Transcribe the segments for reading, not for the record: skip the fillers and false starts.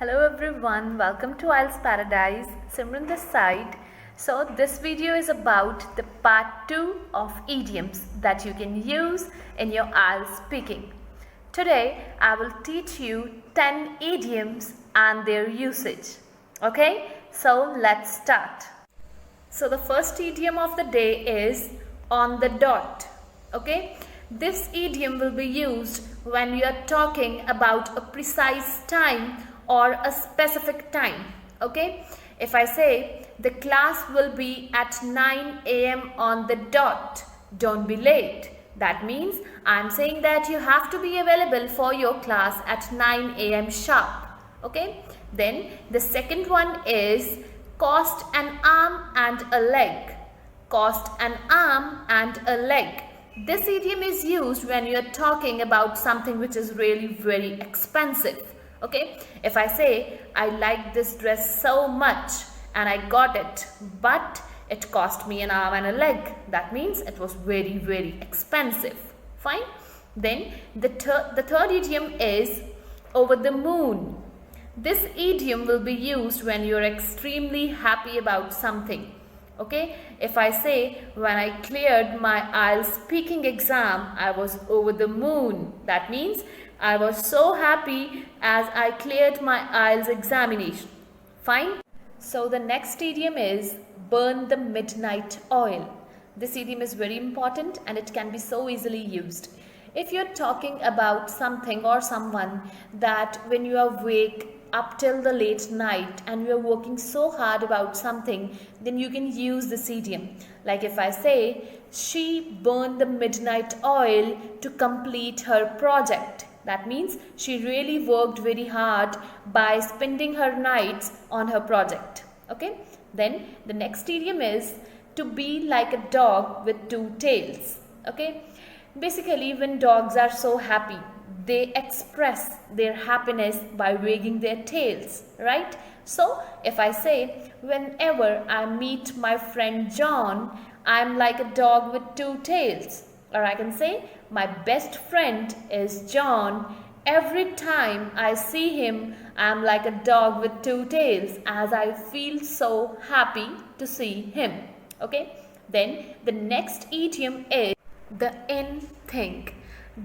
Hello everyone, welcome to IELTS Paradise. Simran this side. So this video is about the part 2 of idioms that you can use in your IELTS speaking. Today I will teach you 10 idioms and their usage. Okay, so let's start. So the first idiom of the day is on the dot. Okay, this idiom will be used when you are talking about a precise time or a specific time. Okay, if I say the class will be at 9 a.m. on the dot, don't be late. That means I'm saying that you have to be available for your class at 9 a.m. sharp. Okay, then the second one is cost an arm and a leg. Cost an arm and a leg. This idiom is used when you are talking about something which is really very expensive. Okay, if I say I like this dress so much and I got it, but it cost me an arm and a leg, that means it was very very expensive. Fine. Then the third idiom is over the moon. This idiom will be used when you're extremely happy about something. Okay, if I say when I cleared my IELTS speaking exam, I was over the moon. That means I was so happy as I cleared my IELTS examination. Fine. So the next idiom is burn the midnight oil. This idiom is very important and it can be so easily used. If you're talking about something or someone that when you are awake up till the late night and you are working so hard about something, then you can use this idiom. Like if I say she burned the midnight oil to complete her project. That means she really worked very hard by spending her nights on her project. Okay. Then the next idiom is to be like a dog with two tails. Okay. Basically, when dogs are so happy, they express their happiness by wagging their tails, right? So if I say whenever I meet my friend John, I'm like a dog with two tails. Or I can say my best friend is John. Every time I see him, I'm like a dog with two tails as I feel so happy to see him. Okay. Then the next idiom is the in thing.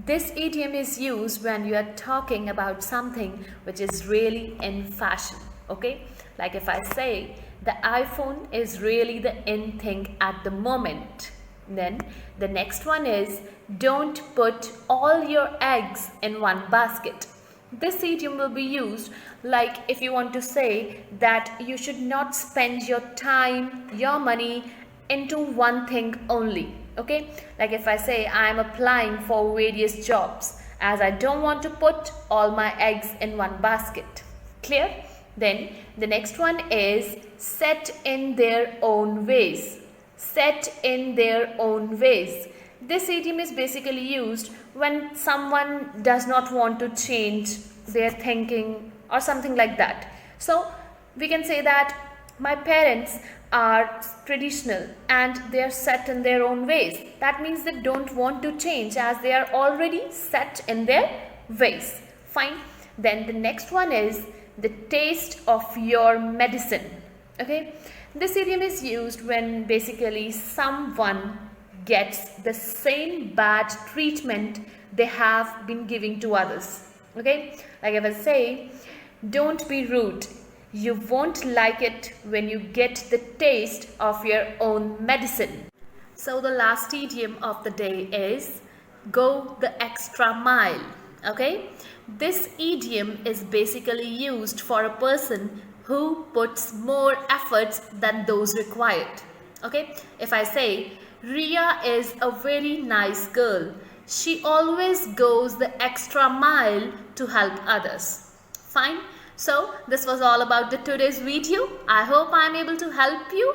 This idiom is used when you are talking about something which is really in fashion. Okay. Like if I say the iPhone is really the in thing at the moment. Then the next one is don't put all your eggs in one basket. This idiom will be used like if you want to say that you should not spend your time, your money into one thing only. Okay, like if I say I am applying for various jobs as I don't want to put all my eggs in one basket. Clear? Then the next one is set in their own ways. Set in their own ways. This idiom is basically used when someone does not want to change their thinking or something like that. So we can say that my parents are traditional and they are set in their own ways. That means they don't want to change as they are already set in their ways. Fine. Then the next one is the taste of your medicine. Okay. This idiom is used when basically someone gets the same bad treatment they have been giving to others. Okay. Like if I say, don't be rude. You won't like it when you get the taste of your own medicine. So the last idiom of the day is go the extra mile. Okay. This idiom is basically used for a person who puts more efforts than those required. Okay. If I say Ria is a very nice girl. She always goes the extra mile to help others. Fine. So this was all about the today's video. I hope I am able to help you.